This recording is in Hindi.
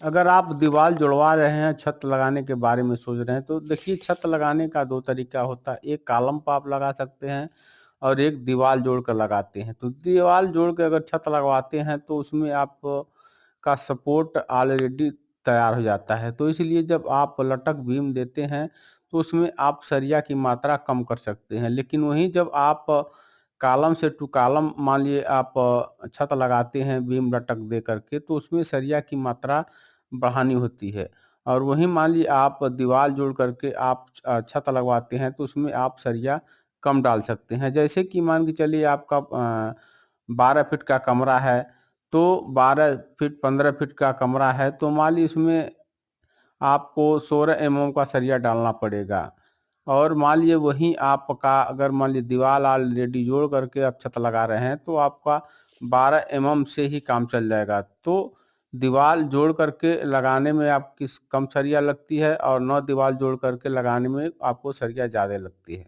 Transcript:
अगर आप दीवार जुड़वा रहे हैं, छत लगाने के बारे में सोच रहे हैं, तो देखिए छत लगाने का 2 तरीका होता है। एक कॉलम पे आप लगा सकते हैं और एक दीवार जोड़ कर लगाते हैं। तो दीवार जोड़ के अगर छत लगवाते हैं तो उसमें आप का सपोर्ट ऑलरेडी तैयार हो जाता है। तो इसलिए जब आप लटक बीम देते हैं तो उसमें आप सरिया की मात्रा कम कर सकते हैं। लेकिन वहीं जब आप कॉलम से टू कॉलम मान लिए आप छत लगाते हैं बीम लटक दे करके, तो उसमें सरिया की मात्रा बढ़ानी होती है। और वहीं मान लीजिए आप दीवार जोड़ करके आप छत लगवाते हैं तो उसमें आप सरिया कम डाल सकते हैं। जैसे कि मान के चलिए आपका 12 फीट का कमरा है, तो 12 फीट 15 फीट का कमरा है, तो मान लीजिए इसमें आपको 16 एमएम का सरिया डालना पड़ेगा। और मान लीजिए वहीं आपका अगर मान लीजिए दीवार ऑलरेडी जोड़ करके आप छत लगा रहे हैं तो आपका 12 एमएम से ही काम चल जाएगा। तो दीवार जोड़ करके लगाने में आपकी कम सरिया लगती है और 9 दीवार जोड़ करके लगाने में आपको सरिया ज़्यादा लगती है।